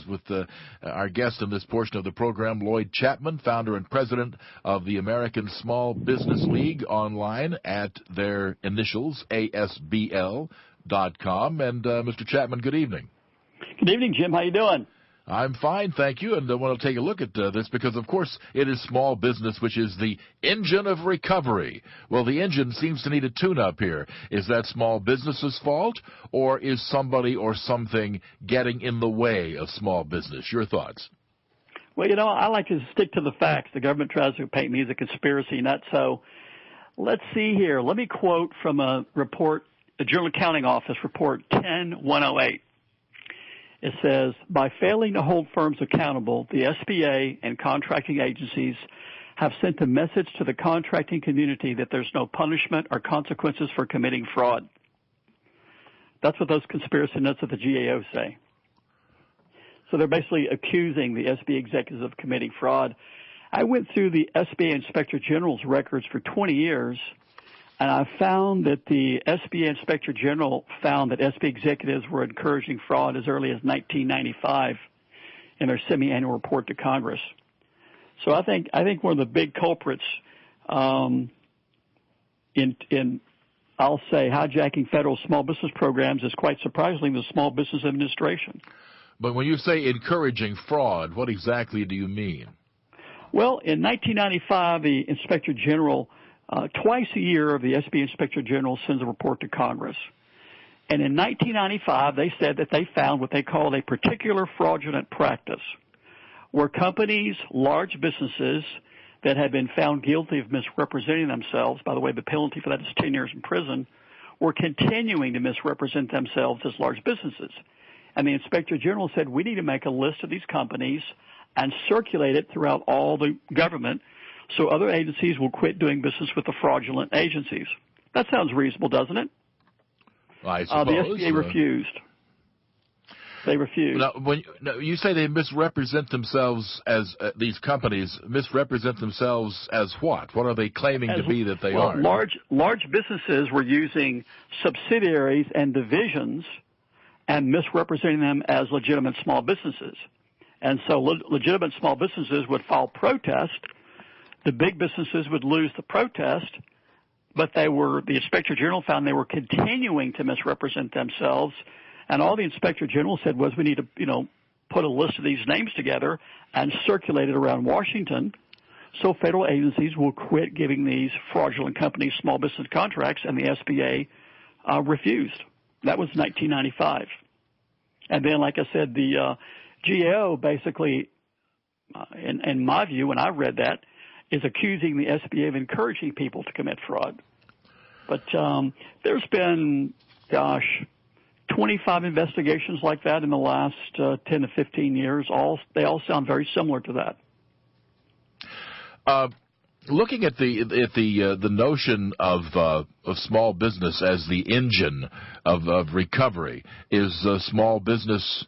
With our guest in this portion of the program, Lloyd Chapman, founder and president of the American Small Business League, online at their initials, ASBL.com. And Mr. Chapman, good evening. Good evening, Jim. How you doing? I'm fine, thank you, and I want to take a look at this because, of course, it is small business which is the engine of recovery. Well, the engine seems to need a tune-up here. Is that small business's fault, or is somebody or something getting in the way of small business? Your thoughts? Well, I like to stick to the facts. The government tries to paint me as a conspiracy nut, so let's see here. Let me quote from a report, the Journal Accounting Office report 10108. It says, by failing to hold firms accountable, the SBA and contracting agencies have sent a message to the contracting community that there's no punishment or consequences for committing fraud. That's what those conspiracy nuts at the GAO say. So they're basically accusing the SBA executives of committing fraud. I went through the SBA Inspector General's records for 20 years, and I found that the SBA Inspector General found that SBA executives were encouraging fraud as early as 1995 in their semi-annual report to Congress. So I think one of the big culprits in I'll say hijacking federal small business programs is quite surprisingly the Small Business Administration. But when you say encouraging fraud, what exactly do you mean? Well, in 1995, the Inspector General twice a year, the SBA Inspector General sends a report to Congress. And in 1995, they said that they found what they called a particular fraudulent practice, where companies, large businesses that had been found guilty of misrepresenting themselves, by the way, the penalty for that is 10 years in prison, were continuing to misrepresent themselves as large businesses. And the Inspector General said, we need to make a list of these companies and circulate it throughout all the government so other agencies will quit doing business with the fraudulent agencies. That sounds reasonable, doesn't it? I suppose. The SBA refused. They refused. Now, when you say they misrepresent themselves as these companies misrepresent themselves as what? What are they claiming to be that they are? Large businesses were using subsidiaries and divisions and misrepresenting them as legitimate small businesses. And so legitimate small businesses would file protest. The big businesses would lose the protest, but the Inspector General found they were continuing to misrepresent themselves. And all the Inspector General said was we need to, put a list of these names together and circulate it around Washington so federal agencies will quit giving these fraudulent companies small business contracts, and the SBA refused. That was 1995. And then, like I said, the GAO basically, in my view, when I read that, is accusing the SBA of encouraging people to commit fraud. But there's been, 25 investigations like that in the last 10 to 15 years. They all sound very similar to that. Looking at the notion of small business as the engine of recovery, is small business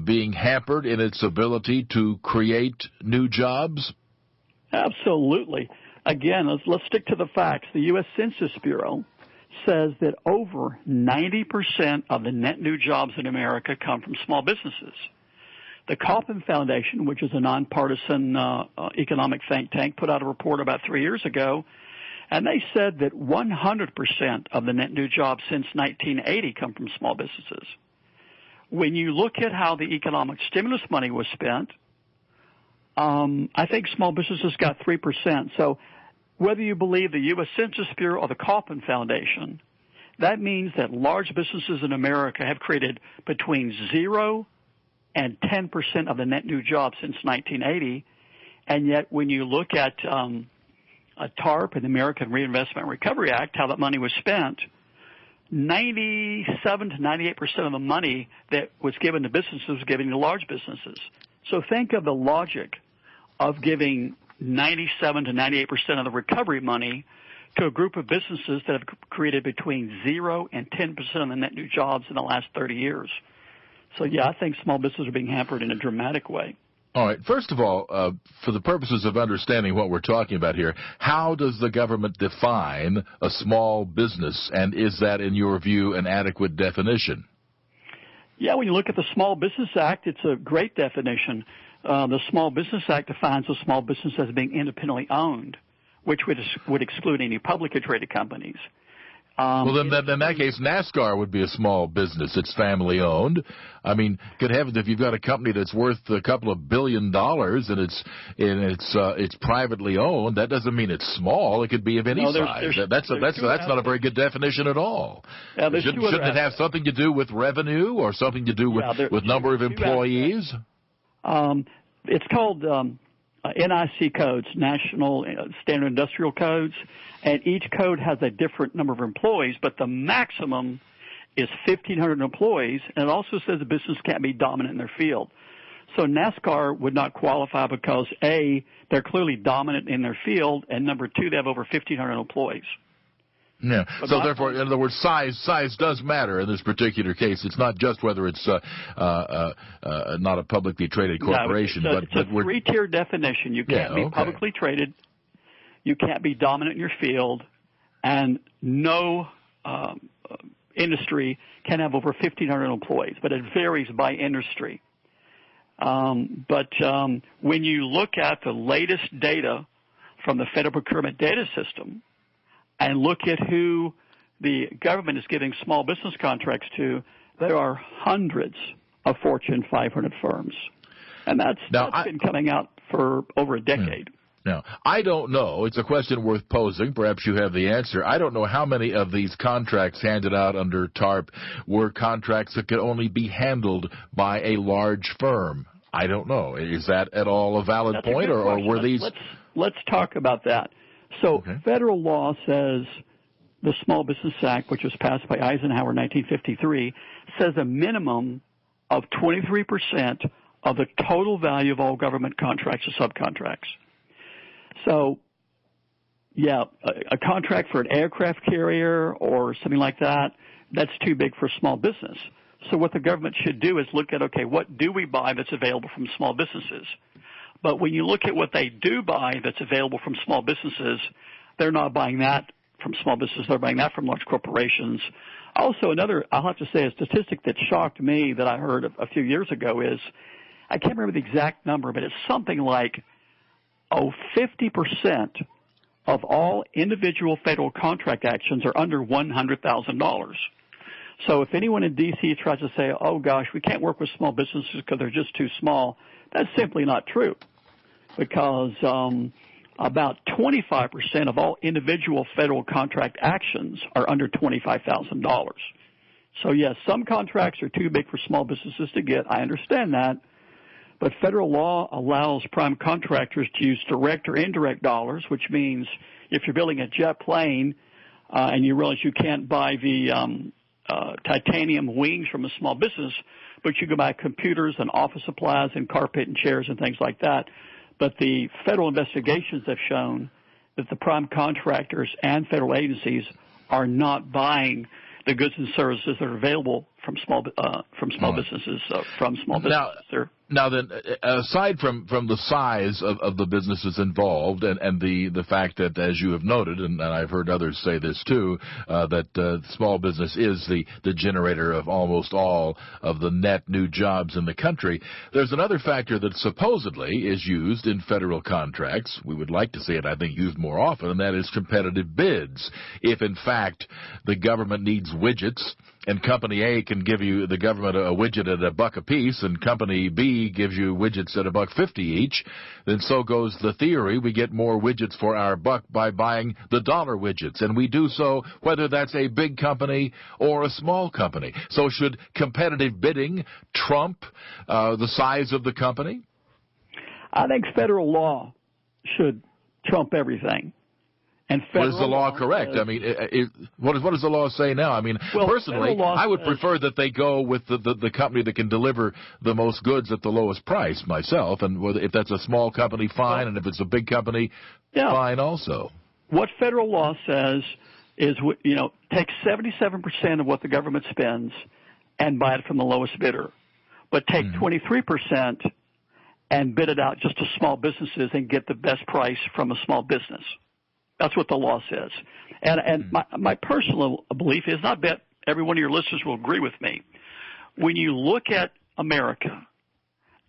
being hampered in its ability to create new jobs? Absolutely. Again, let's stick to the facts. The U.S. Census Bureau says that over 90% of the net new jobs in America come from small businesses. The Kauffman Foundation, which is a nonpartisan economic think tank, put out a report about 3 years ago, and they said that 100% of the net new jobs since 1980 come from small businesses. When you look at how the economic stimulus money was spent, I think small businesses got 3%. So whether you believe the U.S. Census Bureau or the Kauffman Foundation, that means that large businesses in America have created between 0 and 10% of the net new jobs since 1980. And yet when you look at TARP and the American Reinvestment and Recovery Act, how that money was spent, 97 to 98% of the money that was given to businesses was given to large businesses. So think of the logic of giving 97 to 98% of the recovery money to a group of businesses that have created between 0 and 10% of the net new jobs in the last 30 years. So, yeah, I think small businesses are being hampered in a dramatic way. All right. First of all, for the purposes of understanding what we're talking about here, how does the government define a small business, and is that, in your view, an adequate definition? Yeah, when you look at the Small Business Act, it's a great definition. The Small Business Act defines a small business as being independently owned, which would exclude any publicly traded companies. Well, then in that case, NASCAR would be a small business. It's family owned. I mean, good heavens, if you've got a company that's worth a couple of $1 billion and it's privately owned, that doesn't mean it's small. It could be of any size. That's not a very good definition at all. Yeah, shouldn't it have something to do with revenue or something to do with number of employees? It's called NIC codes, National Standard Industrial Codes, and each code has a different number of employees, but the maximum is 1,500 employees, and it also says the business can't be dominant in their field. So NASCAR would not qualify because, A, they're clearly dominant in their field, and number two, they have over 1,500 employees. Yeah. So therefore, in other words, size does matter in this particular case. It's not just whether it's not a publicly traded corporation. No, it's a three-tier definition. You can't be publicly traded, you can't be dominant in your field, and no industry can have over 1,500 employees. But it varies by industry. But when you look at the latest data from the Federal Procurement Data System, and look at who the government is giving small business contracts to, there are hundreds of Fortune 500 firms. And that's been coming out for over a decade. Now, I don't know. It's a question worth posing. Perhaps you have the answer. I don't know how many of these contracts handed out under TARP were contracts that could only be handled by a large firm. I don't know. Is that at all a valid point, or were these? Let's talk about that. So federal law says the Small Business Act, which was passed by Eisenhower in 1953, says a minimum of 23% of the total value of all government contracts or subcontracts. So, yeah, a contract for an aircraft carrier or something like that, that's too big for small business. So what the government should do is look at, okay, what do we buy that's available from small businesses? But when you look at what they do buy that's available from small businesses, they're not buying that from small businesses. They're buying that from large corporations. Also, I'll have to say a statistic that shocked me that I heard a few years ago is, I can't remember the exact number, but it's something like, 50% of all individual federal contract actions are under $100,000. So if anyone in D.C. tries to say, oh, gosh, we can't work with small businesses because they're just too small, that's simply not true, because about 25% of all individual federal contract actions are under $25,000. So, yes, some contracts are too big for small businesses to get. I understand that. But federal law allows prime contractors to use direct or indirect dollars, which means if you're building a jet plane and you realize you can't buy the titanium wings from a small business, but you can buy computers and office supplies and carpet and chairs and things like that. But the federal investigations have shown that the prime contractors and federal agencies are not buying the goods and services that are available from small businesses. Now then, aside from the size of the businesses involved and the fact that, as you have noted, and I've heard others say this too, that small business is the generator of almost all of the net new jobs in the country, there's another factor that supposedly is used in federal contracts. We would like to see it, I think, used more often, and that is competitive bids. If, in fact, the government needs widgets, and Company A can give you the government a widget at $1 a piece, and Company B gives you widgets at $1.50 each, then so goes the theory. We get more widgets for our buck by buying the dollar widgets, and we do so whether that's a big company or a small company. So should competitive bidding trump the size of the company? I think federal law should trump everything. And what is the law correct? I mean, what does the law say now? I mean, personally, I would prefer that they go with the company that can deliver the most goods at the lowest price myself. And if that's a small company, fine. And if it's a big company, fine also. What federal law says is, take 77% of what the government spends and buy it from the lowest bidder. But take 23% and bid it out just to small businesses and get the best price from a small business. That's what the law says. And my personal belief is, not bet every one of your listeners will agree with me. when you look at America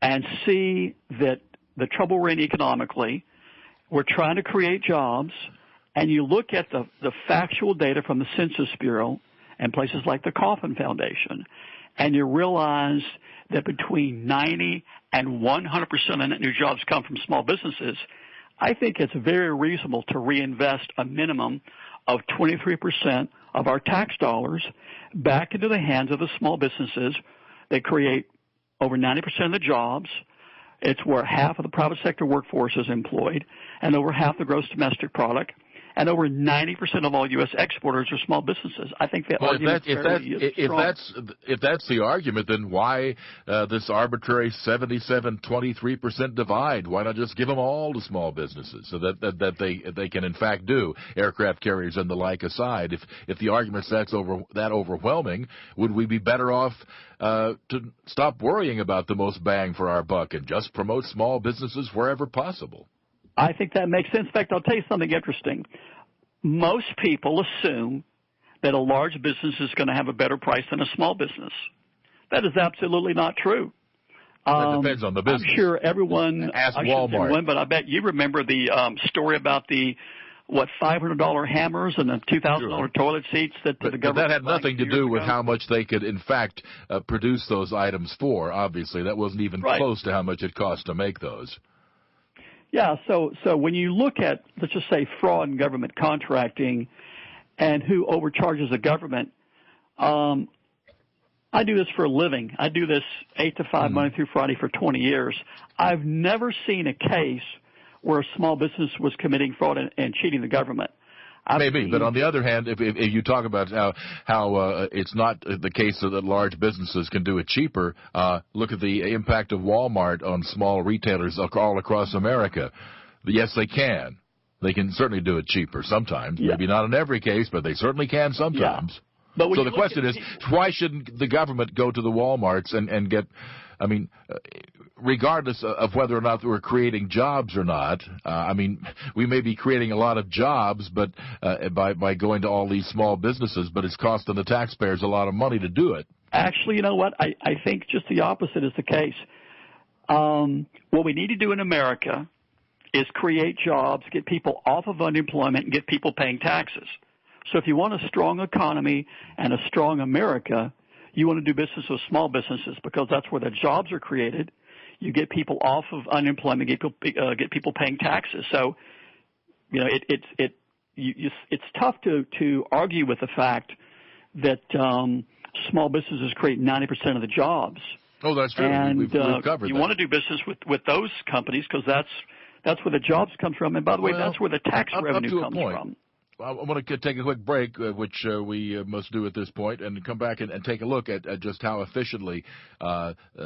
and see that the trouble we're in economically, we're trying to create jobs, and you look at the factual data from the Census Bureau and places like the Kauffman Foundation, and you realize that between 90 and 100% of net new jobs come from small businesses, I think it's very reasonable to reinvest a minimum of 23% of our tax dollars back into the hands of the small businesses that create over 90% of the jobs. It's where half of the private sector workforce is employed and over half the gross domestic product. And over 90% of all U.S. exporters are small businesses. I think that argument is fairly strong. If that's the argument, then why this arbitrary 77-23% divide? Why not just give them all to small businesses so that they can in fact do, aircraft carriers and the like aside? If the argument's that overwhelming, would we be better off to stop worrying about the most bang for our buck and just promote small businesses wherever possible? I think that makes sense. In fact, I'll tell you something interesting. Most people assume that a large business is going to have a better price than a small business. That is absolutely not true. That depends on the business. I'm sure everyone, ask Walmart. But I bet you remember the story about the $500 hammers and the $2,000 toilet seats that the government. But that had nothing to do with how much they could, in fact, produce those items for. Obviously, that wasn't even close to how much it cost to make those. Yeah, so when you look at, let's just say, fraud in government contracting and who overcharges the government, I do this for a living. I do this 8 to 5 Monday through Friday for 20 years. I've never seen a case where a small business was committing fraud and cheating the government. Maybe, but on the other hand, if you talk about how it's not the case that large businesses can do it cheaper, look at the impact of Walmart on small retailers all across America. Yes, they can. They can certainly do it cheaper sometimes. Yeah. Maybe not in every case, but they certainly can sometimes. Yeah. So the question is, why shouldn't the government go to the Walmarts and get, regardless of whether or not we're creating jobs or not, we may be creating a lot of jobs, but by going to all these small businesses, but it's costing the taxpayers a lot of money to do it. Actually, you know what? I think just the opposite is the case. What we need to do in America is create jobs, get people off of unemployment, and get people paying taxes. So if you want a strong economy and a strong America, you want to do business with small businesses because that's where the jobs are created. You get people off of unemployment, get people paying taxes. So, it's tough to argue with the fact that small businesses create 90% of the jobs. Oh, that's true. And we've covered you that. want to do business with those companies because that's where the jobs come from. And by the way, that's where the tax revenue comes from. I want to take a quick break, which we must do at this point, and come back and take a look at just how efficiently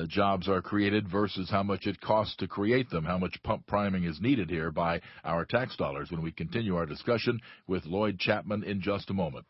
jobs are created versus how much it costs to create them, how much pump priming is needed here by our tax dollars when we continue our discussion with Lloyd Chapman in just a moment.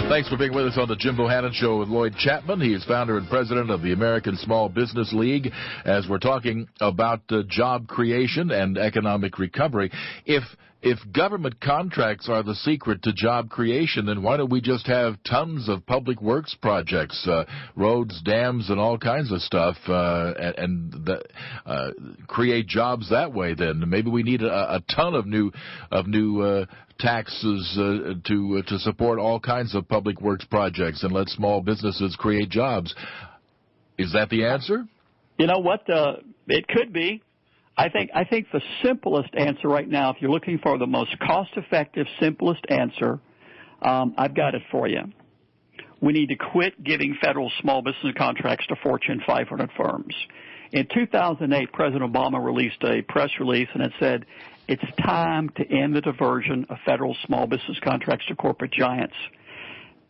Thanks for being with us on the Jim Bohannon Show with Lloyd Chapman. He is founder and president of the American Small Business League. As we're talking about job creation and economic recovery, if government contracts are the secret to job creation, then why don't we just have tons of public works projects, roads, dams, and all kinds of stuff, and create jobs that way? Then maybe we need a ton of new taxes to support all kinds of public works projects and let small businesses create jobs. Is that the answer? You know what? It could be. I think the simplest answer right now, if you're looking for the most cost-effective, simplest answer, I've got it for you. We need to quit giving federal small business contracts to Fortune 500 firms. In 2008, President Obama released a press release, and it said, it's time to end the diversion of federal small business contracts to corporate giants.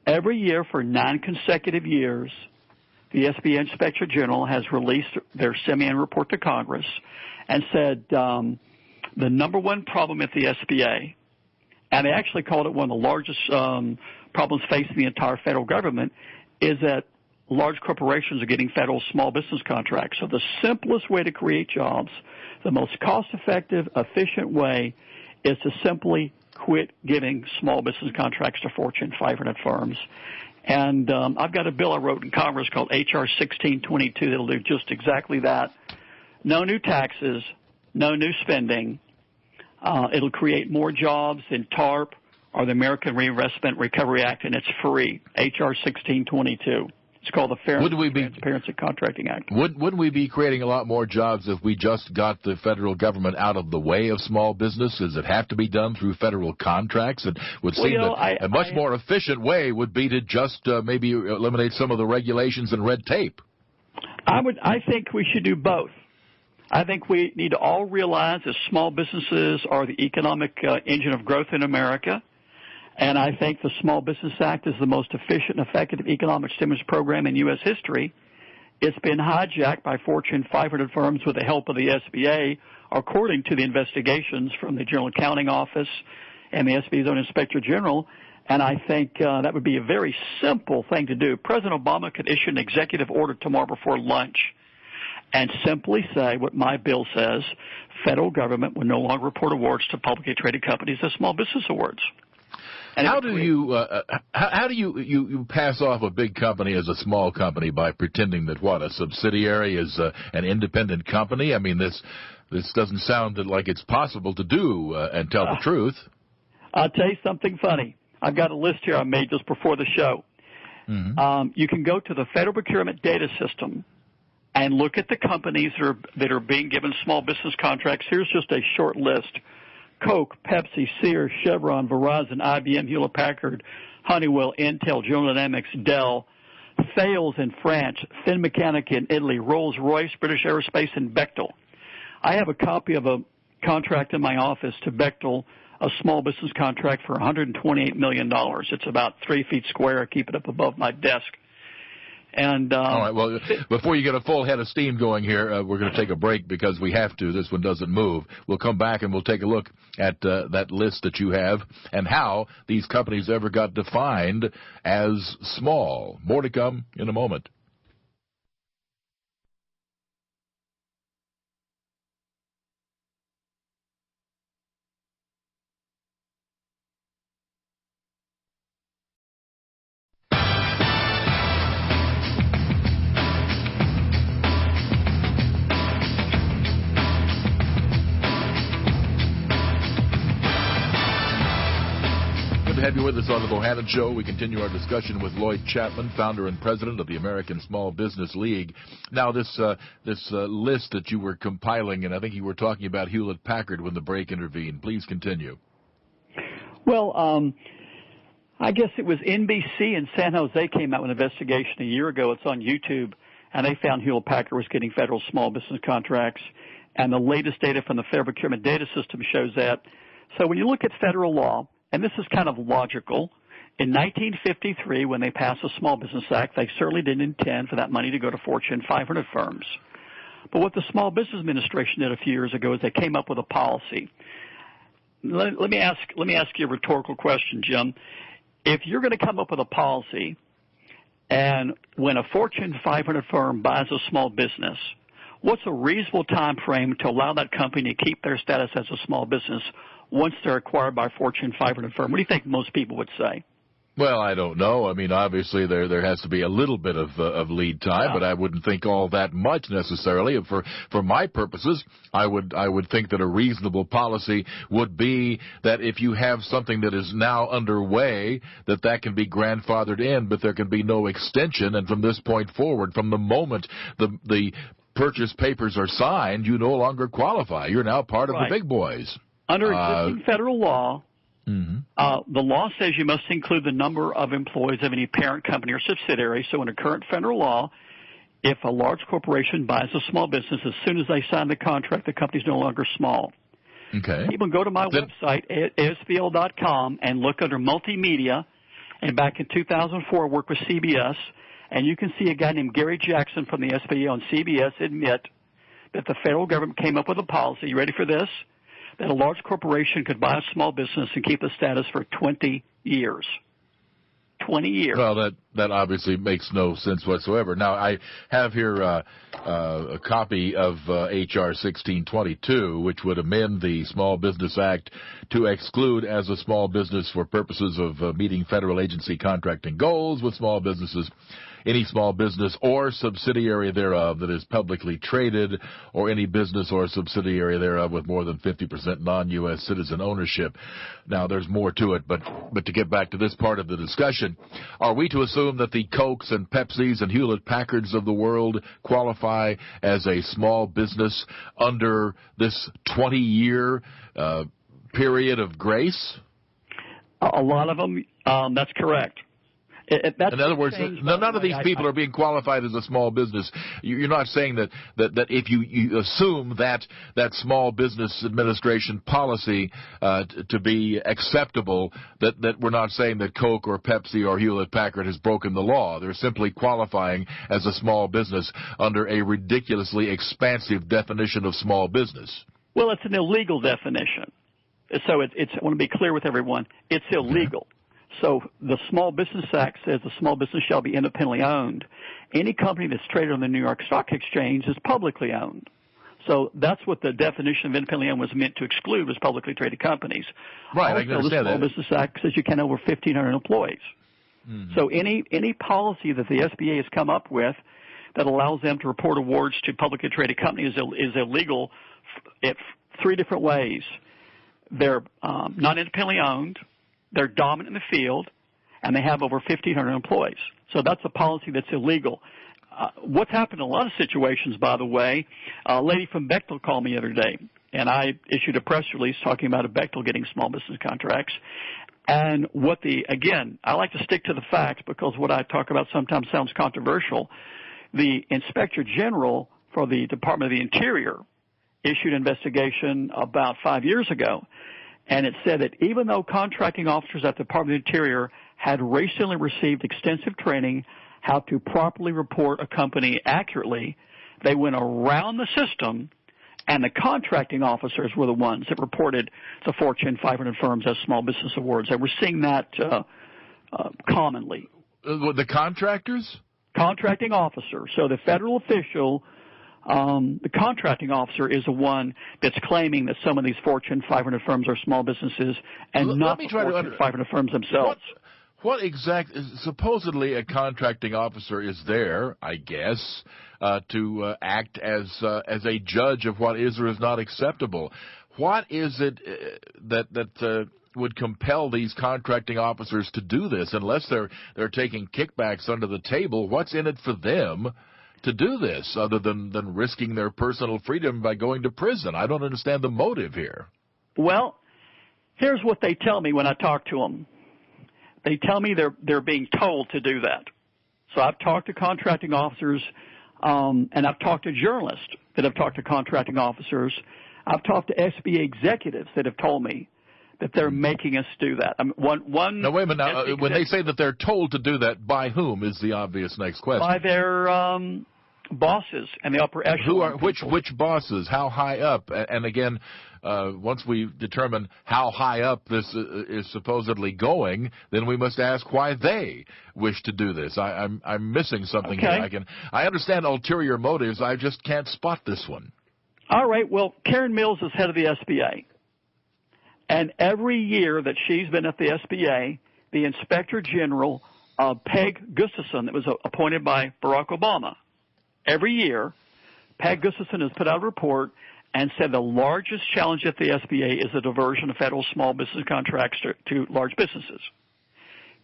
Every year for 9 consecutive years, the SBA Inspector General has released their semi-annual report to Congress and said the number one problem at the SBA, and they actually called it one of the largest problems facing the entire federal government, is that large corporations are getting federal small business contracts. So the simplest way to create jobs, the most cost-effective, efficient way is to simply quit giving small business contracts to Fortune 500 firms. And I've got a bill I wrote in Congress called H.R. 1622 that will do just exactly that. No new taxes, no new spending. It'll create more jobs than TARP or the American Reinvestment Recovery Act, and it's free, H.R. 1622. It's called the Fairness and Transparency Contracting Act. Wouldn't we be creating a lot more jobs if we just got the federal government out of the way of small business? Does it have to be done through federal contracts? It would seem that a much more efficient way would be to just maybe eliminate some of the regulations and red tape. I think we should do both. I think we need to all realize that small businesses are the economic engine of growth in America. And I think the Small Business Act is the most efficient and effective economic stimulus program in U.S. history. It's been hijacked by Fortune 500 firms with the help of the SBA, according to the investigations from the General Accounting Office and the SBA's own Inspector General. And I think that would be a very simple thing to do. President Obama could issue an executive order tomorrow before lunch and simply say what my bill says: federal government will no longer report awards to publicly traded companies as small business awards. And how do you pass off a big company as a small company by pretending that a subsidiary is an independent company? I mean, this doesn't sound like it's possible to do and tell the truth. I'll tell you something funny. I've got a list here I made just before the show. Mm-hmm. You can go to the Federal Procurement Data System and look at the companies that are being given small business contracts. Here's just a short list: Coke, Pepsi, Sears, Chevron, Verizon, IBM, Hewlett-Packard, Honeywell, Intel, General Dynamics, Dell, Thales in France, Finmeccanica in Italy, Rolls-Royce, British Aerospace, and Bechtel. I have a copy of a contract in my office to Bechtel, a small business contract for $128 million. It's about 3 feet square. I keep it up above my desk. And all right, well, before you get a full head of steam going here, we're going to take a break because we have to. This one doesn't move. We'll come back and we'll take a look at that list that you have and how these companies ever got defined as small. More to come in a moment. Have you with us on the Bohannon Show. We continue our discussion with Lloyd Chapman, founder and president of the American Small Business League. Now, this list that you were compiling, and I think you were talking about Hewlett-Packard when the break intervened. Please continue. Well, I guess it was NBC in San Jose came out with an investigation a year ago. It's on YouTube, and they found Hewlett-Packard was getting federal small business contracts. And the latest data from the Federal Procurement Data System shows that. So when you look at federal law, and this is kind of logical, in 1953, when they passed the Small Business Act, they certainly didn't intend for that money to go to Fortune 500 firms. But what the Small Business Administration did a few years ago is they came up with a policy. Let me ask you a rhetorical question, Jim. If you're going to come up with a policy, and when a Fortune 500 firm buys a small business, what's a reasonable time frame to allow that company to keep their status as a small business once they're acquired by a Fortune 500 firm? What do you think most people would say? Well, I don't know. I mean, obviously there has to be a little bit of lead time, but I wouldn't think all that much necessarily. For my purposes, I would think that a reasonable policy would be that if you have something that is now underway, that can be grandfathered in, but there can be no extension. And from this point forward, from the moment the purchase papers are signed, you no longer qualify. You're now part of the big boys. Under existing federal law, the law says you must include the number of employees of any parent company or subsidiary. So under current federal law, if a large corporation buys a small business, as soon as they sign the contract, the company's no longer small. Okay. People can go to my website, ASBL.com, and look under multimedia. And back in 2004, I worked with CBS, and you can see a guy named Gary Jackson from the SBA on CBS admit that the federal government came up with a policy. You ready for this? That a large corporation could buy a small business and keep the status for 20 years. 20 years. Well, that obviously makes no sense whatsoever. Now, I have here a copy of H.R. 1622, which would amend the Small Business Act to exclude as a small business for purposes of meeting federal agency contracting goals with small businesses any small business or subsidiary thereof that is publicly traded, or any business or subsidiary thereof with more than 50% non-U.S. citizen ownership. Now, there's more to it, but to get back to this part of the discussion, are we to assume that the Cokes and Pepsis and Hewlett-Packards of the world qualify as a small business under this 20-year period of grace? A lot of them, that's correct. In other words, none of these people are being qualified as a small business. You're not saying that if you assume that Small Business Administration policy to be acceptable, that we're not saying that Coke or Pepsi or Hewlett-Packard has broken the law. They're simply qualifying as a small business under a ridiculously expansive definition of small business. Well, it's an illegal definition. So I want to be clear with everyone. It's illegal. So the Small Business Act says the small business shall be independently owned. Any company that's traded on the New York Stock Exchange is publicly owned. So that's what the definition of independently owned was meant to exclude, was publicly traded companies. Right, also, I can understand the Small Business Act says you can have over 1,500 employees. Mm-hmm. So any policy that the SBA has come up with that allows them to report awards to publicly traded companies is illegal in 3 different ways. They're not independently owned, they're dominant in the field, and they have over 1,500 employees. So that's a policy that's illegal. What's happened in a lot of situations, by the way, a lady from Bechtel called me the other day, and I issued a press release talking about a Bechtel getting small business contracts. And again, I like to stick to the facts because what I talk about sometimes sounds controversial. The Inspector General for the Department of the Interior issued an investigation about 5 years ago, and it said that even though contracting officers at the Department of the Interior had recently received extensive training how to properly report a company accurately, they went around the system, and the contracting officers were the ones that reported to Fortune 500 firms as small business awards. And we're seeing that commonly. The contractors? Contracting officer. So the federal official, the contracting officer is the one that's claiming that some of these Fortune 500 firms are small businesses and not the Fortune 500 firms themselves. What supposedly a contracting officer is there, I guess, to act as a judge of what is or is not acceptable. What is it that would compel these contracting officers to do this? Unless they're taking kickbacks under the table, what's in it for them to do this other than risking their personal freedom by going to prison? I don't understand the motive here. Well, here's what they tell me when I talk to them. They tell me they're being told to do that. So I've talked to contracting officers, and I've talked to journalists that have talked to contracting officers. I've talked to SBA executives that have told me that they're making us do that. Now, wait a minute. Now, when they say that they're told to do that, by whom is the obvious next question? By their bosses and the upper echelon. Which bosses? How high up? And again, once we determine how high up this is supposedly going, then we must ask why they wish to do this. I'm missing something here. I understand ulterior motives. I just can't spot this one. All right. Well, Karen Mills is head of the SBA. And every year that she's been at the SBA, the Inspector General, Peg Gustafson, that was appointed by Barack Obama, every year, Peg Gustafson has put out a report and said the largest challenge at the SBA is the diversion of federal small business contracts to large businesses.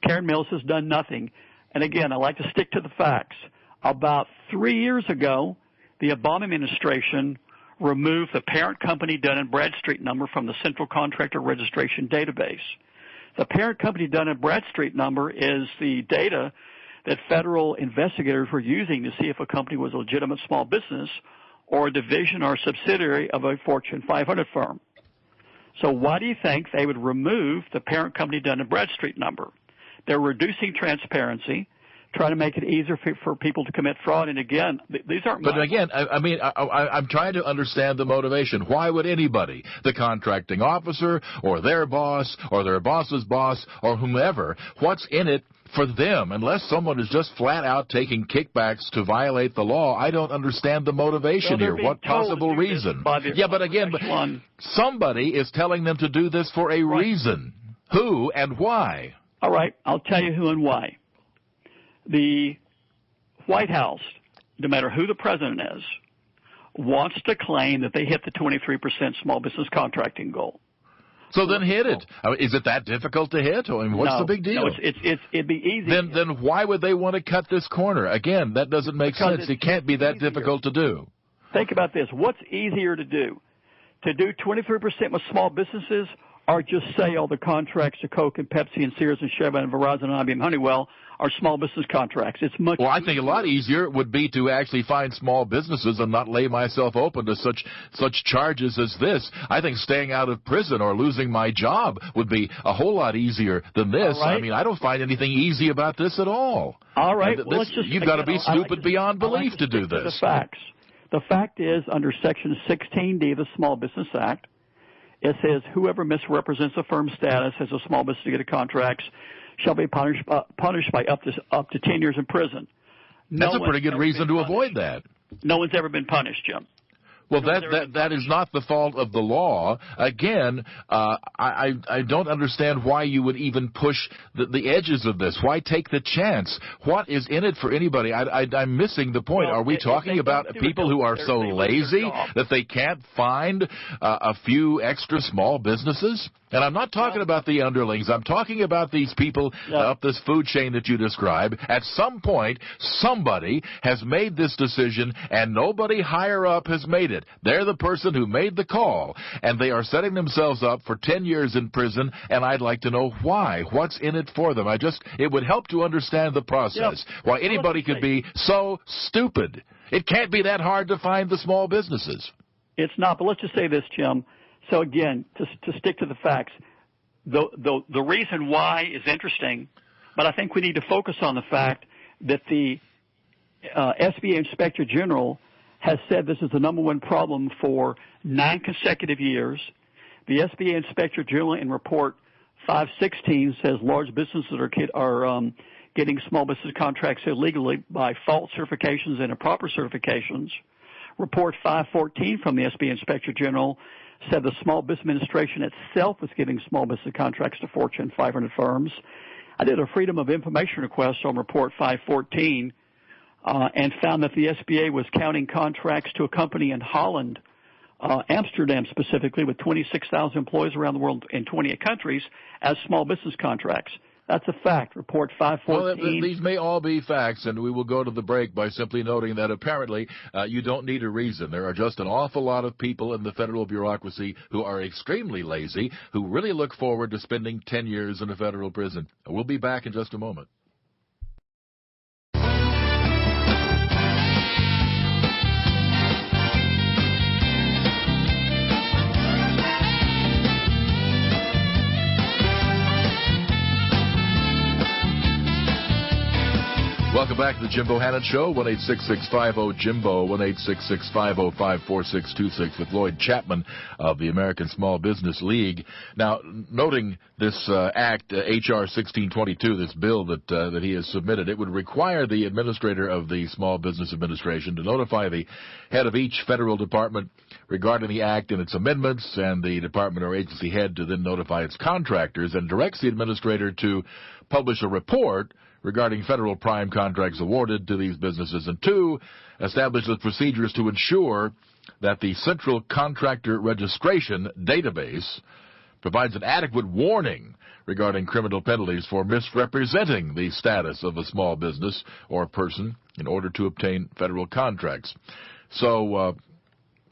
Karen Mills has done nothing. And again, I like to stick to the facts. About 3 years ago, the Obama administration removed the parent company Dun & Bradstreet number from the Central Contractor Registration Database. The parent company Dun & Bradstreet number is the data that federal investigators were using to see if a company was a legitimate small business or a division or a subsidiary of a Fortune 500 firm. So why do you think they would remove the parent company Dun & Bradstreet number? They're reducing transparency, trying to make it easier for people to commit fraud. And again, these aren't. But again, I'm trying to understand the motivation. Why would anybody, the contracting officer or their boss or their boss's boss or whomever, what's in it for them, unless someone is just flat out taking kickbacks to violate the law, I don't understand the motivation here. What possible reason? Yeah, but again, somebody is telling them to do this for a reason. Who and why? All right, I'll tell you who and why. The White House, no matter who the president is, wants to claim that they hit the 23% small business contracting goal. So then hit it. I mean, is it that difficult to hit? I mean, what's the big deal? No, it'd be easy. Then why would they want to cut this corner? Again, that doesn't make sense. It can't be that difficult to do. Think about this. What's easier to do? To do 23% with small businesses, or just say all the contracts to Coke and Pepsi and Sears and Chevron and Verizon and IBM Honeywell are small business contracts? It's much I think a lot easier would be to actually find small businesses and not lay myself open to such charges as this. I think staying out of prison or losing my job would be a whole lot easier than this. Right. I mean, I don't find anything easy about this at all. All right. You've got to be stupid beyond belief to do this. The facts. The fact is, under Section 16D of the Small Business Act, it says whoever misrepresents a firm's status as a small business to get a contract shall be punished by up to 10 years in prison. That's a pretty good reason to avoid that. No one's ever been punished, Jim. Well, that is not the fault of the law. Again, I don't understand why you would even push the edges of this. Why take the chance? What is in it for anybody? I'm missing the point. Are we talking about people who are so lazy that they can't find a few extra small businesses? And I'm not talking about the underlings. I'm talking about these people up this food chain that you describe. At some point, somebody has made this decision, and nobody higher up has made it. They're the person who made the call, and they are setting themselves up for 10 years in prison, and I'd like to know why. What's in it for them? It would help to understand the process. Why anybody could be so stupid. It can't be that hard to find the small businesses. It's not, but let's just say this, Jim. So again, to stick to the facts, the reason why is interesting, but I think we need to focus on the fact that the SBA Inspector General has said this is the number one problem for 9 consecutive years. The SBA Inspector General in Report 516 says large businesses are getting small business contracts illegally by false certifications and improper certifications. Report 514 from the SBA Inspector General said the Small Business Administration itself was giving small business contracts to Fortune 500 firms. I did a Freedom of Information request on Report 514 and found that the SBA was counting contracts to a company in Holland, Amsterdam specifically, with 26,000 employees around the world in 28 countries as small business contracts. That's a fact. Report 514. Well, these may all be facts, and we will go to the break by simply noting that apparently you don't need a reason. There are just an awful lot of people in the federal bureaucracy who are extremely lazy, who really look forward to spending 10 years in a federal prison. We'll be back in just a moment. Welcome back to the Jim Bohannon Show, 1-866-50-JIMBO, 1-866-505-4626 with Lloyd Chapman of the American Small Business League. Now, noting this act, H.R. 1622, this bill that he has submitted, it would require the administrator of the Small Business Administration to notify the head of each federal department regarding the act and its amendments, and the department or agency head to then notify its contractors, and directs the administrator to publish a report regarding federal prime contracts awarded to these businesses, and 2, establishes procedures to ensure that the Central Contractor Registration Database provides an adequate warning regarding criminal penalties for misrepresenting the status of a small business or person in order to obtain federal contracts. So,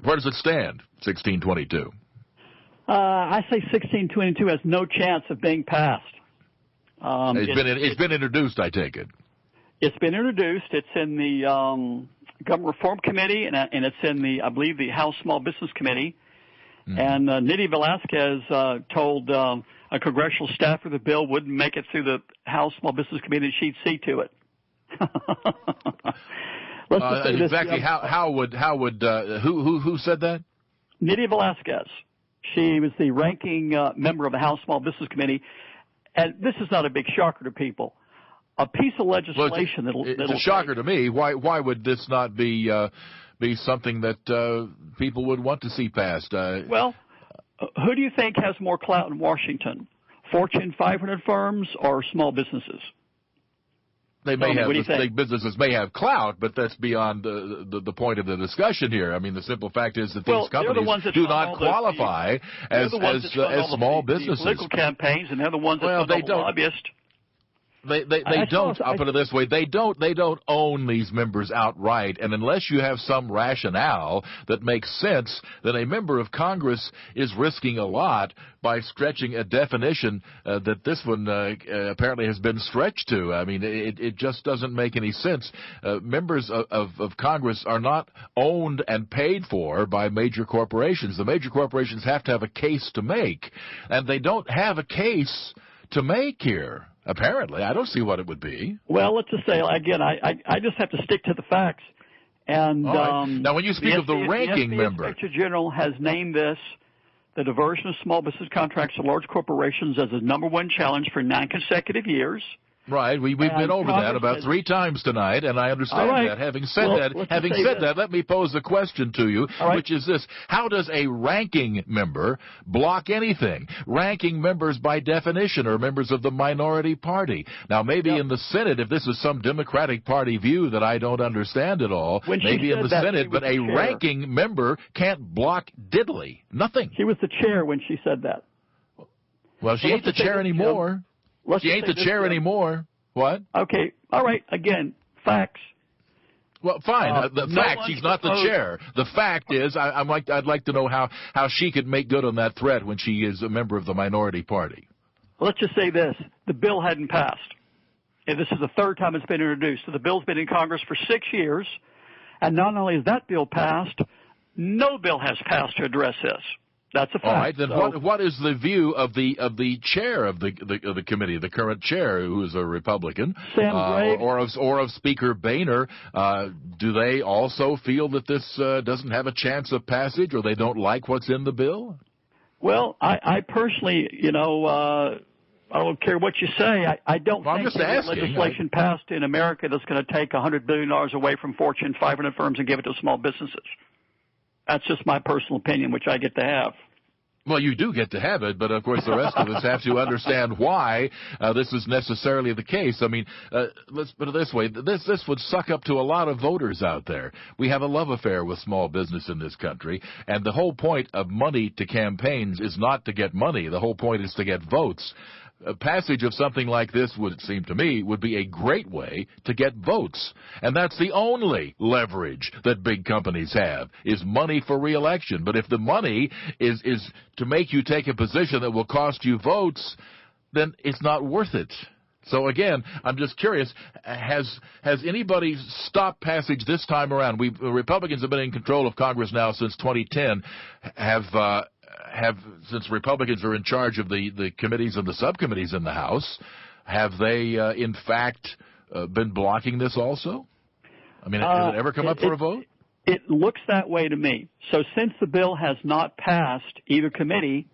where does it stand, 1622? I say 1622 has no chance of being passed. It's been introduced, I take it. It's been introduced. It's in the Government Reform Committee, and it's in I believe, the House Small Business Committee. Mm-hmm. And Nydia Velázquez told a congressional staffer the bill wouldn't make it through the House Small Business Committee, and she'd see to it. Let's just say exactly. Who said that? Nydia Velázquez. She was the ranking member of the House Small Business Committee. And this is not a big shocker to people. a piece of legislation it's a shocker to me. Why would this not be something that people would want to see passed? Well, who do you think has more clout in Washington? Fortune 500 firms or small businesses? They may have, big businesses may have clout, but that's beyond the point of the discussion here. I mean, the simple fact is that these companies do not qualify as small businesses. Political campaigns, and they're the ones that fund all the lobbyists. They don't. I'll put it this way: they don't own these members outright, and unless you have some rationale that makes sense, then a member of Congress is risking a lot by stretching a definition that this one apparently has been stretched to. I mean, it just doesn't make any sense. Members of Congress are not owned and paid for by major corporations. The major corporations have to have a case to make, and they don't have a case to make here. Apparently, I don't see what it would be. Well, let's just say, again, I just have to stick to the facts. And right. Now, when you speak of the ranking member, the Inspector General has named this the diversion of small business contracts to large corporations as the #1 challenge for 9 consecutive years. Right, we've been over that about 3 times tonight, and I understand that. Having said that, let me pose a question to you, which is this: how does a ranking member block anything? Ranking members, by definition, are members of the minority party. Now, maybe in the Senate, if this is some Democratic Party view that I don't understand at all, maybe in the Senate, but a ranking member can't block diddly, nothing. She was the chair when she said that. Well, she ain't the chair anymore. She ain't the chair anymore. What? Okay. All right. Again, facts. Well, fine. The fact she's not the chair. The fact is, I'd like to know how she could make good on that threat when she is a member of the minority party. Let's just say this: the bill hadn't passed, and this is the 3rd time it's been introduced. So the bill's been in Congress for 6 years, and not only has that bill passed, no bill has passed to address this. That's a fact. All right, then what is the view of the chair of the committee, the current chair, who is a Republican, or of Speaker Boehner? Do they also feel that this doesn't have a chance of passage, or they don't like what's in the bill? Well, I personally, I don't care what you say. I don't think there's legislation passed in America that's going to take $100 billion away from Fortune 500 firms and give it to small businesses. That's just my personal opinion, which I get to have. Well, you do get to have it, but of course the rest of us have to understand why this is necessarily the case. I mean, let's put it this way. This would suck up to a lot of voters out there. We have a love affair with small business in this country, and the whole point of money to campaigns is not to get money. The whole point is to get votes. A passage of something like this, would seem to me, would be a great way to get votes. And that's the only leverage that big companies have, is money for re-election. But if the money is to make you take a position that will cost you votes, then it's not worth it. So again, I'm just curious, has anybody stopped passage this time around? Republicans have been in control of Congress now since 2010. Since Republicans are in charge of the committees and the subcommittees in the House, have they, in fact, been blocking this also? I mean, has it ever come up for a vote? It looks that way to me. So since the bill has not passed either committee,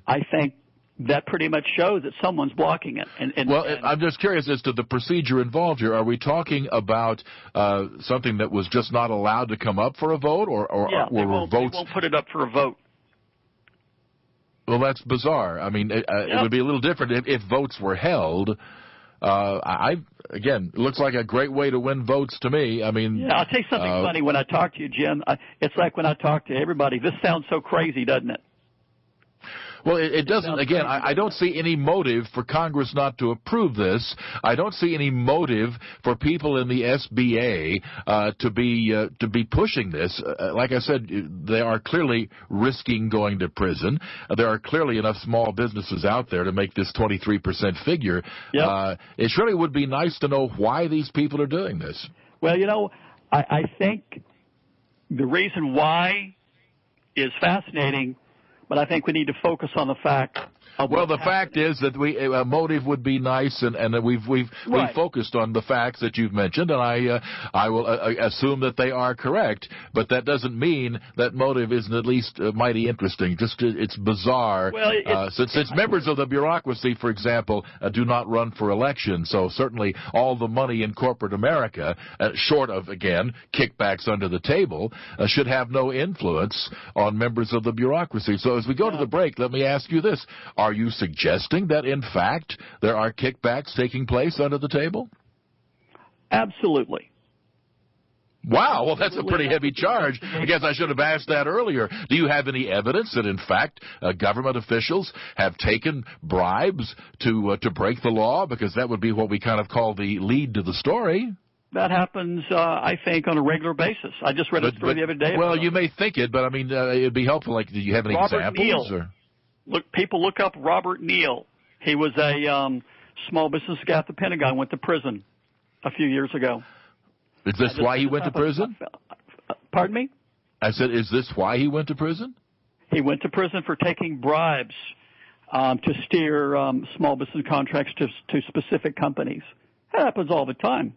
I think that pretty much shows that someone's blocking it. I'm just curious as to the procedure involved here. Are we talking about something that was just not allowed to come up for a vote, or they won't put it up for a vote. Well, that's bizarre. I mean, it would be a little different if votes were held. Again, it looks like a great way to win votes to me. I mean, I'll tell you something funny when I talk to you, Jim. It's like when I talk to everybody. This sounds so crazy, doesn't it? Well, it doesn't. Again, I don't see any motive for Congress not to approve this. I don't see any motive for people in the SBA to be pushing this. Like I said, they are clearly risking going to prison. There are clearly enough small businesses out there to make this 23% figure. Yep. It surely would be nice to know why these people are doing this. Well, I think the reason why is fascinating. But I think we need to focus on the fact. Well, the fact is that a motive would be nice, and we've focused on the facts that you've mentioned, and I will assume that they are correct. But that doesn't mean that motive isn't at least mighty interesting. Just it's bizarre. Well, since members of the bureaucracy, for example, do not run for election, so certainly all the money in corporate America, short of again kickbacks under the table, should have no influence on members of the bureaucracy. So as we go to the break, let me ask you this. Are you suggesting that, in fact, there are kickbacks taking place under the table? Absolutely. Wow, well, that's a pretty heavy charge. I guess I should have asked that earlier. Do you have any evidence that, in fact, government officials have taken bribes to break the law? Because that would be what we kind of call the lead to the story. That happens, I think, on a regular basis. I just read a story the other day. Well, you may think it, but, I mean, it'd be helpful. Like, do you have any examples? Or? People look up Robert Neal. He was a small business guy at the Pentagon, went to prison a few years ago. Is this why he went to prison? Pardon me? I said, is this why he went to prison? He went to prison for taking bribes to steer small business contracts to specific companies. That happens all the time.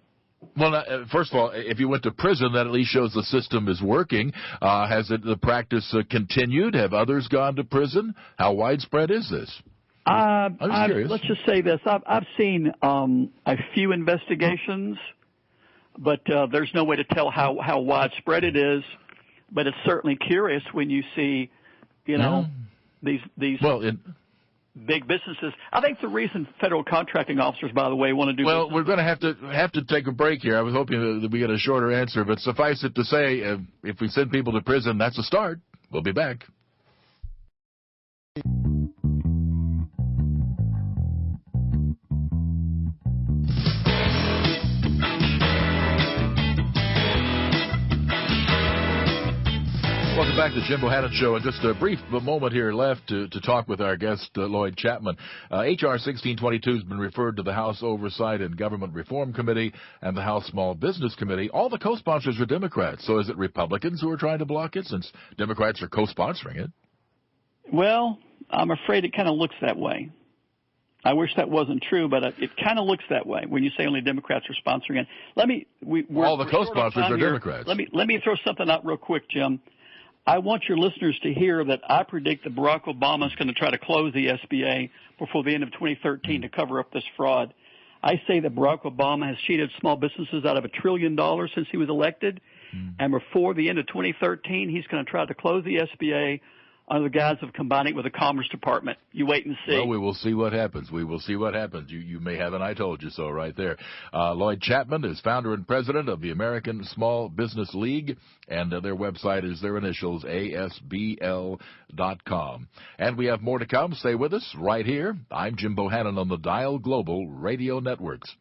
Well, first of all, if you went to prison, that at least shows the system is working. Has the practice continued? Have others gone to prison? How widespread is this? I'm curious. Let's just say this. I've seen a few investigations, but there's no way to tell how widespread it is. But it's certainly curious when you see, these big businesses. I think the reason federal contracting officers, by the way, want to do well, we're going to have to take a break here. I was hoping that we get a shorter answer, but suffice it to say, if we send people to prison, that's a start. We'll be back. Welcome back to the Jim Bohannon Show. And just a brief moment here left to talk with our guest, Lloyd Chapman. H.R. 1622 has been referred to the House Oversight and Government Reform Committee and the House Small Business Committee. All the co-sponsors are Democrats. So is it Republicans who are trying to block it since Democrats are co-sponsoring it? Well, I'm afraid it kind of looks that way. I wish that wasn't true, but it kind of looks that way when you say only Democrats are sponsoring it. All the co-sponsors are Democrats. Let me throw something out real quick, Jim. I want your listeners to hear that I predict that Barack Obama is going to try to close the SBA before the end of 2013 to cover up this fraud. I say that Barack Obama has cheated small businesses out of $1 trillion since he was elected, and before the end of 2013, he's going to try to close the SBA under the guise of combining it with the Commerce Department. You wait and see. Well, we will see what happens. We will see what happens. You may have an I told you so right there. Lloyd Chapman is founder and president of the American Small Business League, and their website is their initials, ASBL.com. And we have more to come. Stay with us right here. I'm Jim Bohannon on the Dial Global Radio Networks.